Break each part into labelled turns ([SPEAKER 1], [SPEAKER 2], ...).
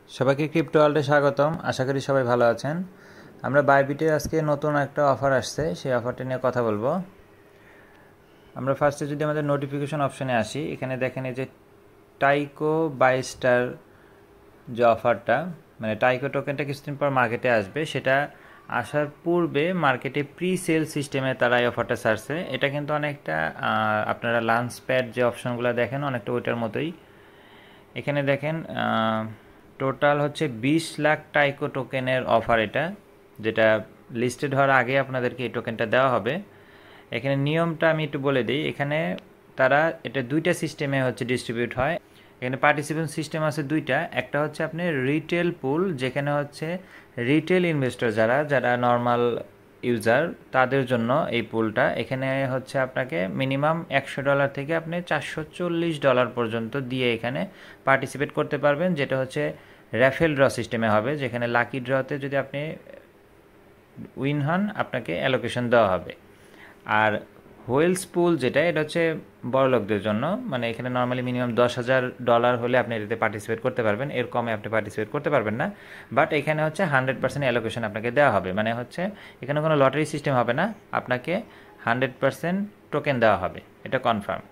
[SPEAKER 1] সবাইকে ক্রিপ্টো ওয়ার্ল্ডে স্বাগতম। আশা করি সবাই ভালো আছেন। আমরা বাইবিটে আজকে নতুন একটা অফার আসছে, সেই অফারটা নিয়ে কথা বলবো। আমরা ফার্স্টে যদি আমাদের নোটিফিকেশন অপশানে আসি, এখানে দেখেন এই যে টাইকো বাইস্টার যে অফারটা, মানে টাইকো টোকেনটা কিছুদিন পর মার্কেটে আসবে, সেটা আসার পূর্বে মার্কেটে প্রি সেল সিস্টেমে তারা এই অফারটা ছাড়ছে। এটা কিন্তু অনেকটা আপনারা লাঞ্চ প্যাড যে অপশনগুলো দেখেন অনেকটা ওইটার মতোই। এখানে দেখেন টোটাল হচ্ছে 20 লাখ টাইকো টোকেনের অফার, এটা যেটা লিস্টেড হওয়ার আগে আপনাদেরকে এই টোকেনটা দেওয়া হবে। এখানে নিয়মটা আমি একটু বলে দিই। এখানে তারা এটা দুইটা সিস্টেমে হচ্ছে ডিস্ট্রিবিউট হয়। এখানে পার্টিসিপেন্ট সিস্টেম আছে দুইটা। একটা হচ্ছে আপনি রিটেল পুল, যেখানে হচ্ছে রিটেল ইনভেস্টর যারা যারা নর্মাল ইউজার তাদের জন্য এই পুলটা। এখানে হচ্ছে আপনাকে মিনিমাম $100 থেকে আপনি $440 পর্যন্ত দিয়ে এখানে পার্টিসিপেট করতে পারবেন, যেটা হচ্ছে র্যাফেল ড্র সিস্টেমে হবে, যেখানে লাকি ড্রতে যদি আপনি উইন হন আপনাকে অ্যালোকেশন দেওয়া হবে। আর হোয়েলস পুল যেটা, এটা হচ্ছে বড় লোকদের জন্য, মানে এখানে নর্মালি মিনিমাম $10,000 হলে আপনি এটাতে পার্টিসিপেট করতে পারবেন, এর কমে আপনি পার্টিসিপেট করতে পারবেন না। বাট এখানে হচ্ছে 100% অ্যালোকেশন আপনাকে দেওয়া হবে, মানে হচ্ছে এখানে কোনো লটারি সিস্টেম হবে না, আপনাকে 100% টোকেন দেওয়া হবে, এটা কনফার্ম।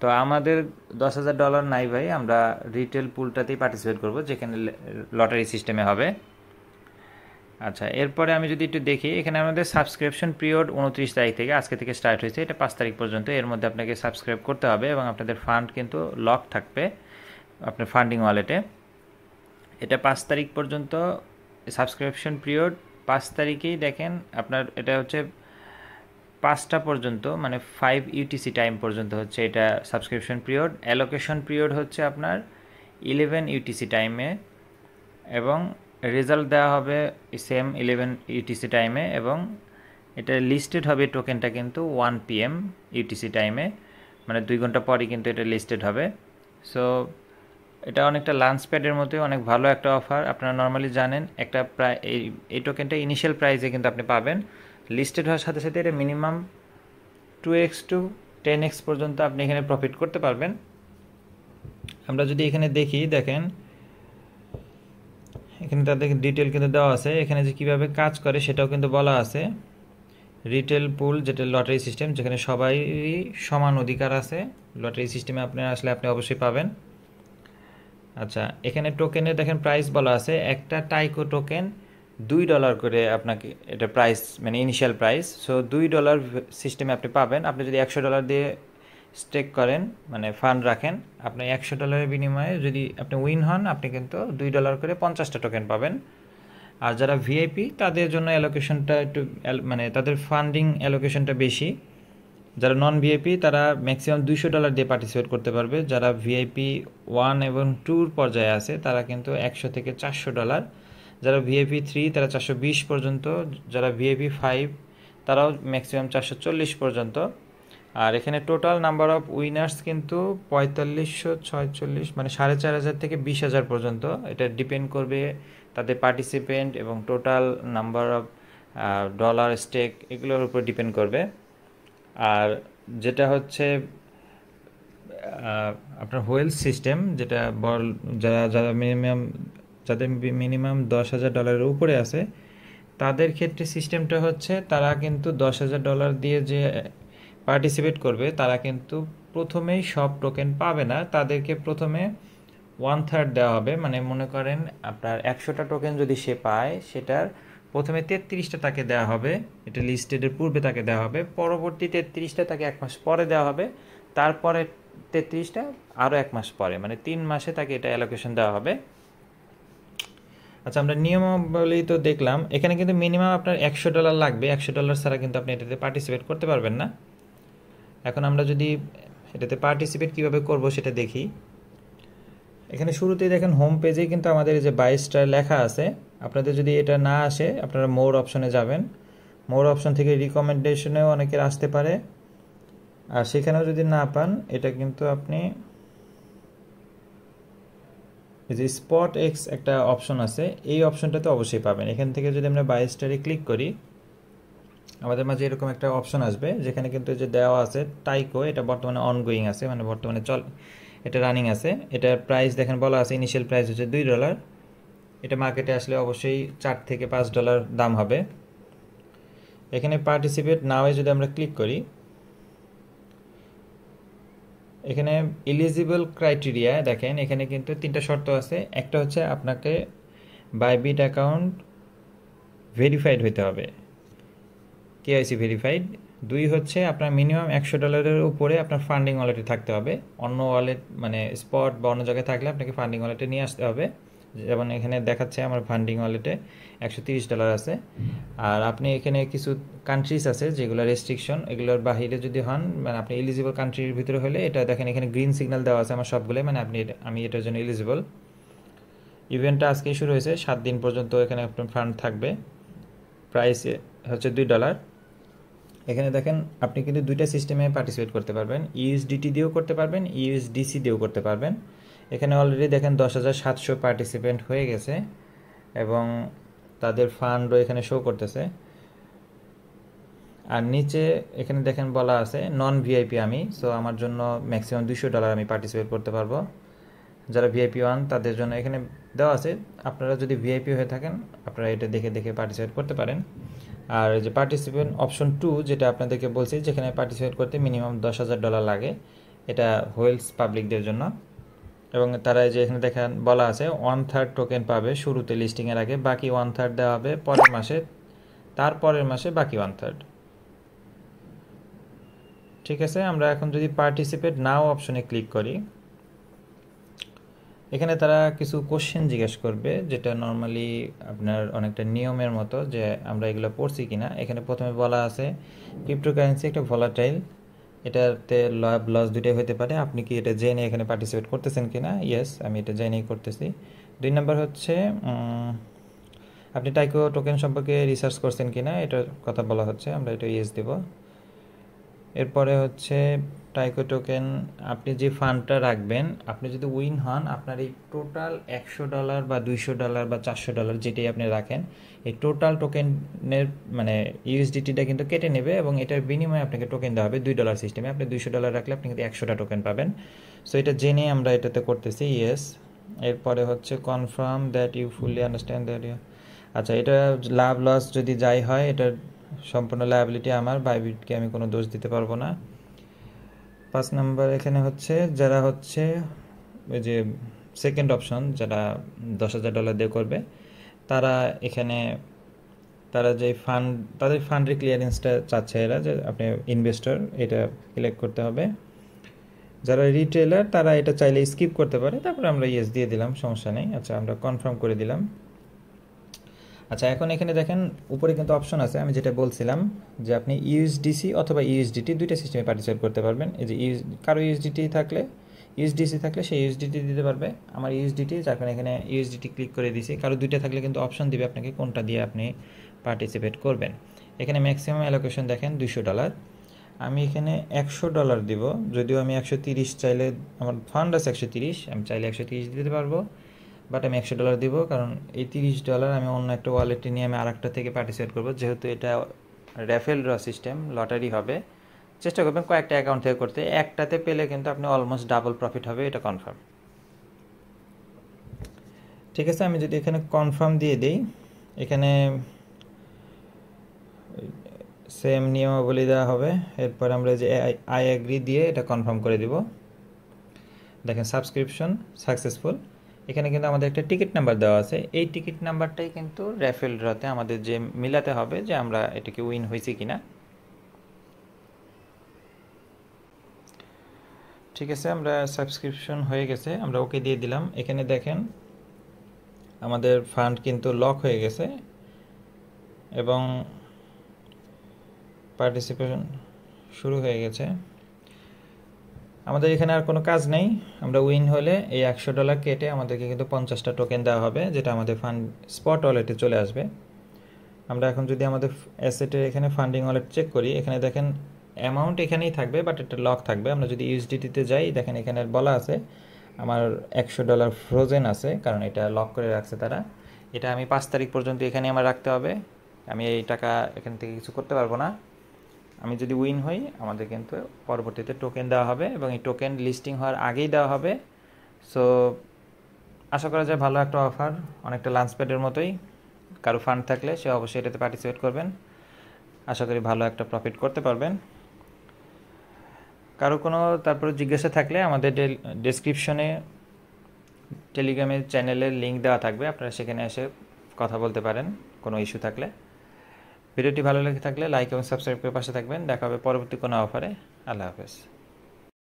[SPEAKER 1] তো আমাদের $10,000 নাই ভাই, আমরা রিটেল পুলটাতেই পার্টিসিপেট করব, যেখানে লটারি সিস্টেমে হবে। আচ্ছা, এরপরে আমি যদি একটু দেখি, এখানে আমাদের সাবস্ক্রিপশন পিরিয়ড 29 তারিখ থেকে, আজকে থেকে স্টার্ট হয়েছে, এটা 5 তারিখ পর্যন্ত। এর মধ্যে আপনাকে সাবস্ক্রাইব করতে হবে এবং আপনাদের ফান্ড কিন্তু লক থাকবে আপনার ফান্ডিং ওয়ালেটে। এটা 5 তারিখ পর্যন্ত সাবস্ক্রিপশন পিরিয়ড। 5 তারিখেই দেখেন আপনার এটা হচ্ছে 5টা পর্যন্ত, মানে 5 ইউটিসি টাইম পর্যন্ত হচ্ছে এটা সাবস্ক্রিপশন পিরিয়ড। অ্যালোকেশন পিরিয়ড হচ্ছে আপনার 11 ইউটিসি টাইমে, এবং রেজাল্ট দেওয়া হবে সেম 11 ইউটিসি টাইমে, এবং এটা লিস্টেড হবে টোকেনটা কিন্তু 1 PM ইউটিসি টাইমে, মানে 2 ঘন্টা পরই কিন্তু এটা লিস্টেড হবে। সো এটা অনেকটা লাঞ্চ প্যাডের মতোই অনেক ভালো একটা অফার। আপনারা নর্মালি জানেন একটা প্রায় এই টোকেনটা ইনিশিয়াল প্রাইসে কিন্তু আপনি পাবেন, লিস্টেড হওয়ার সাথে সাথে এটা মিনিমাম 2x টু 10x পর্যন্ত আপনি এখানে প্রফিট করতে পারবেন। আমরা যদি এখানে দেখি, দেখেন এখানে তাদের ডিটেল কিন্তু দেওয়া আছে, এখানে যে কীভাবে কাজ করে সেটাও কিন্তু বলা আছে। রিটেল পুল যেটা লটারি সিস্টেম, যেখানে সবাই সমান অধিকার আছে, লটারি সিস্টেমে আপনি আসলে আপনি অবশ্যই পাবেন। আচ্ছা, এখানে টোকেনে দেখেন প্রাইস বলা আছে, একটা টাইকো টোকেন $2 করে আপনাকে এটা প্রাইস, মানে ইনিশিয়াল প্রাইস। সো $2 সিস্টেমে আপনি পাবেন। আপনি যদি $100 দিয়ে স্টেক করেন, মানে ফান্ড রাখেন, আপনি $100 বিনিময়ে যদি আপনি উইন হন, আপনি কিন্তু $2 করে 50টা টোকেন পাবেন। আর যারা ভিআইপি তাদের জন্য অ্যালোকেশনটা একটু মানে তাদের ফান্ডিং অ্যালোকেশনটা বেশি। যারা নন ভিআইপি তারা ম্যাক্সিমাম $200 দিয়ে পার্টিসিপেট করতে পারবে। যারা ভিআইপি 1 এবং 2 পর্যায়ে আছে তারা কিন্তু $100 থেকে $400। যারা ভিআইপি 3 তারা 420 পর্যন্ত। যারা ভিআইপি 5 তারাও ম্যাক্সিমাম 440 পর্যন্ত। আর এখানে টোটাল নাম্বার অফ উইনার্স কিন্তু 4546, মানে 4500 থেকে 20,000 পর্যন্ত। এটা ডিপেন্ড করবে তাদের পার্টিসিপেন্ট এবং total number of dollar stake, এগুলোর উপর ডিপেন্ড করবে। আর যেটা হচ্ছে আপনার হোয়েলস সিস্টেম, যেটা যারা যারা মিনিমাম যাদের মিনিমাম $10,000 উপরে আছে তাদের ক্ষেত্রে সিস্টেমটা হচ্ছে তারা কিন্তু $10,000 দিয়ে যে পার্টিসিপেট করবে তারা কিন্তু প্রথমেই সব টোকেন পাবে না, তাদেরকে প্রথমে 1/3 দেওয়া হবে। মানে মনে করেন আপনার 100টা টোকেন যদি সে পায়, সেটার প্রথমে 33টা তাকে দেওয়া হবে, এটা লিস্টেডের পূর্বে তাকে দেওয়া হবে, পরবর্তী 33টা তাকে 1 মাস পরে দেওয়া হবে, তারপরে 33টা আরও 1 মাস পরে, মানে 3 মাসে তাকে এটা অ্যালোকেশন দেওয়া হবে। আচ্ছা, আমরা নিয়মাবলী তো দেখলাম। এখানে কিন্তু মিনিমাম আপনার $100 লাগবে, $100 ছাড়া কিন্তু আপনি এটাতে পার্টিসিপেট করতে পারবেন না। এখন আমরা যদি এটাতে পার্টিসিপেট কীভাবে করব সেটা দেখি। এখানে শুরুতেই দেখেন হোম পেজেই কিন্তু আমাদের এই যে 22টা লেখা আছে। আপনাদের যদি এটা না আসে আপনারা মোর অপশনে যাবেন, মোর অপশন থেকে রিকমেন্ডেশনেও অনেকের আসতে পারে, আর সেখানেও যদি না পান এটা কিন্তু আপনি এই যে স্পট এক্স একটা অপশন আছে, এই অপশনটাতে অবশ্যই পাবেন। এখান থেকে যদি আমরা 22টারে ক্লিক করি, আমাদের মাঝে এরকম একটা অপশন আসবে, যেখানে কিন্তু যে দেওয়া আছে টাইকো, এটা বর্তমানে অনগোয়িং আছে, মানে বর্তমানে এটা রানিং আছে। এটার প্রাইস দেখেন বলা আছে ইনিশিয়াল প্রাইস হচ্ছে $2। এটা মার্কেটে আসলে অবশ্যই $4 থেকে $5 দাম হবে। এখানে পার্টিসিপেট নাওয়ে যদি আমরা ক্লিক করি, এখানে এলিজিবল ক্রাইটেরিয়া দেখেন, এখানে কিন্তু 3টা শর্ত আছে। একটা হচ্ছে আপনাকে বাইবিট অ্যাকাউন্ট ভেরিফাইড হতে হবে, কেওয়াইসি ভেরিফাইড। 2 হচ্ছে আপনার মিনিমাম $100 উপরে আপনার ফান্ডিং ওয়ালেটে থাকতে হবে। অন্য ওয়ালেট মানে স্পট বা অন্য জায়গায় থাকলে আপনাকে ফান্ডিং ওয়ালেটে নিয়ে আসতে হবে। যেমন এখানে দেখাচ্ছে আমার ফান্ডিং ওয়ালেটে $130 আছে। আর আপনি এখানে কিছু কান্ট্রিজ আছে যেগুলো রেস্ট্রিকশন, এগুলোর বাহিরে যদি হন, মানে আপনি এলিজিবল কান্ট্রির ভিতরে হলে, এটা দেখেন এখানে গ্রিন সিগন্যাল দেওয়া আছে আমার সবগুলোই, মানে আমি এটার জন্য এলিজিবল। ইভেন্টটা আজকেই শুরু হয়েছে, 7 দিন পর্যন্ত এখানে আপনার ফান্ড থাকবে। প্রাইস হচ্ছে $2। এখানে দেখেন আপনি কিন্তু 2টা সিস্টেমে পার্টিসিপেট করতে পারবেন, ইউএসডিটি দিয়েও করতে পারবেন, ইউএসডিসি দিয়েও করতে পারবেন। এখানে অলরেডি দেখেন 10,700 পার্টিসিপেন্ট হয়ে গেছে এবং তাদের ফান্ডও এখানে শো করতেছে। আর নিচে এখানে দেখেন বলা আছে নন ভিআইপি আমি, সো আমার জন্য ম্যাক্সিমাম $200 আমি পার্টিসিপেট করতে পারবো। যারা ভিআইপি 1 তাদের জন্য এখানে দেওয়া আছে। আপনারা যদি ভিআইপি হয়ে থাকেন আপনারা এটা দেখে দেখে পার্টিসিপেট করতে পারেন। আর যে পার্টিসিপেন্ট অপশন 2 যেটা আপনাদেরকে বলছি, যেখানে পার্টিসিপেট করতে মিনিমাম $10,000 লাগে, এটা হোয়েলস পাবলিকদের জন্য। এবং তারা যে এখানে দেখেন বলা আছে 1/3 টোকেন পাবে শুরুতে লিস্টিংয়ের আগে, বাকি 1/3 দেওয়া হবে পরের মাসে, তারপরের মাসে বাকি 1/3। ঠিক আছে, আমরা এখন যদি পার্টিসিপেট নাও অপশনে ক্লিক করি, এখানে তারা কিছু কোশ্চেন জিজ্ঞেস করবে, যেটা নর্মালি আপনার অনেকটা নিয়মের মতো, যে আমরা এগুলো পড়ছি কিনা। এখানে প্রথমে বলা আছে ক্রিপ্টোকারেন্সি একটা ভলাটাইল, এটাতে লাভ লস দুটোই হতে পারে, আপনি কি এটা জেনে এখানে পার্টিসিপেট করতেছেন কিনা? ইয়েস, আমি এটা জেনেই করতেছি। 2 নম্বর হচ্ছে আপনি টাইকো টোকেন সম্পর্কে রিসার্চ করছেন কিনা, এটার কথা বলা হচ্ছে, আমরা এটা ইয়েস দেব। এরপরে হচ্ছে টাইকো টোকেন, আপনি যে ফান্ডটা রাখবেন, আপনি যদি উইন হন, আপনার এই টোটাল $100 বা $200 বা $400 যেটাই আপনি রাখেন, এই টোটাল টোকেনের মানে ইউএসডিটিটা কিন্তু কেটে নেবে এবং এটার বিনিময়ে আপনাকে টোকেন দেওয়া হবে $2 সিস্টেমে। আপনি $200 রাখলে আপনি কিন্তু 100টা টোকেন পাবেন। সো এটা জেনে আমরা এটাতে করতেছি ইয়েস। এরপরে হচ্ছে confirm that you fully understand that you, আচ্ছা এটা লাভ লস যদি যাই হয় এটার সম্পূর্ণ লায়াবিলিটি আমার, বাইবিটকে আমি কোনো দোষ দিতে পারবো না। 5 নাম্বার এখানে হচ্ছে যারা হচ্ছে ওই যে সেকেন্ড অপশন, যারা $10,000 দিয়ে করবে, তারা এখানে তারা যে ফান্ড, তাদের ফান্ডের ক্লিয়ারেন্সটা চাচ্ছে এরা, যে আপনি ইনভেস্টর এটা সিলেক্ট করতে হবে। যারা রিটেলার তারা এটা চাইলে স্কিপ করতে পারে, তারপরে আমরা ইয়েস দিয়ে দিলাম, সমস্যা নেই। আচ্ছা আমরা কনফার্ম করে দিলাম। আচ্ছা এখন এখানে দেখেন উপরে কিন্তু অপশন আছে, আমি যেটা বলছিলাম যে আপনি ইউএসডিসি অথবা ইউএসডিটি 2টা সিস্টেমে পার্টিসিপেট করতে পারবেন। এই যে কারো ইউএসডিসি থাকলে সেই ইউএসডিটি দিতে পারবে, আমার ইউএসডিটি, যার কারণে এখানে ইউএসডিটি ক্লিক করে দিয়েছি। কারো 2টা থাকলে কিন্তু অপশন দিবে আপনাকে কোনটা দিয়ে আপনি পার্টিসিপেট করবেন। এখানে ম্যাক্সিমাম অ্যালোকেশন দেখেন $200, আমি এখানে $100 দিব, যদিও আমি 130 চাইলে, আমার ফান্ড আছে 130, আমি চাইলে 130 দিতে পারবো, বাট আমি $100 দিব, কারণ এই $30 আমি অন্য একটা ওয়ালেটে নিয়ে আমি আরেকটা থেকে পার্টিসিপেট করবো, যেহেতু এটা র্যাফেল ড্র সিস্টেম, লটারি হবে। চেষ্টা করবেন কয়েকটা অ্যাকাউন্ট থেকে করতে, একটাতে পেলে কিন্তু আপনি অলমোস্ট ডাবল প্রফিট হবে, এটা কনফার্ম। ঠিক আছে, আমি যদি এখানে কনফার্ম দিয়ে দিই, এখানে সেম নিয়মাবলী দেওয়া হবে। এরপর আমরা যে আই অ্যাগ্রি দিয়ে এটা কনফার্ম করে দিব। দেখেন সাবস্ক্রিপশন সাকসেসফুল, এখানে কিন্তু আমাদের একটা টিকিট নাম্বার দেওয়া আছে, এই টিকিট নাম্বারটাই কিন্তু র্যাফেল ড্রতে আমাদের যে মিলাতে হবে যে আমরা এটাকে উইন হয়েছি কিনা। ঠিক আছে, আমরা সাবস্ক্রিপশন হয়ে গেছে, আমরা ওকে দিয়ে দিলাম। এখানে দেখেন আমাদের ফান্ড কিন্তু লক হয়ে গেছে এবং পার্টিসিপেশন শুরু হয়ে গেছে। আমাদের এখানে আর কোনো কাজ নেই, আমরা উইন হলে এই $100 কেটে আমাদেরকে কিন্তু 50টা টোকেন দেওয়া হবে, যেটা আমাদের ফান্ড স্পট ওয়ালেটে চলে আসবে। আমরা এখন যদি আমাদের অ্যাসেটের এখানে ফান্ডিং ওয়ালেট চেক করি, এখানে দেখেন অ্যামাউন্ট এখানেই থাকবে, বাট এটা লক থাকবে। আমরা যদি ইউএসডিটিতে যাই, দেখেন এখানে বলা আছে আমার $100 ফ্রোজেন আছে, কারণ এটা লক করে রাখছে তারা। এটা আমি 5 তারিখ পর্যন্ত এখানে আমার রাখতে হবে, আমি এই টাকা এখান থেকে কিছু করতে পারবো না। আমি যদি উইন হই আমাদের কিন্তু পরবর্তীতে টোকেন দেওয়া হবে এবং এই টোকেন লিস্টিং হওয়ার আগেই দেওয়া হবে। সো আশা করা যায় ভালো একটা অফার, অনেকটা লাঞ্চপ্যাডের মতোই। কারো ফান্ড থাকলে সে অবশ্যই এটাতে পার্টিসিপেট করবেন, আশা করি ভালো একটা প্রফিট করতে পারবেন। কারো কোনো তারপরে জিজ্ঞাসা থাকলে আমাদের ডেসক্রিপশনে টেলিগ্রামের চ্যানেলের লিঙ্ক দেওয়া থাকবে, আপনারা সেখানে এসে কথা বলতে পারেন কোনো ইস্যু থাকলে। ভিডিওটি ভালো লেগে থাকলে লাইক এবং সাবস্ক্রাইব করে পাশে থাকবেন। দেখা হবে পরবর্তী কোনো অফারে। আল্লাহ হাফেজ।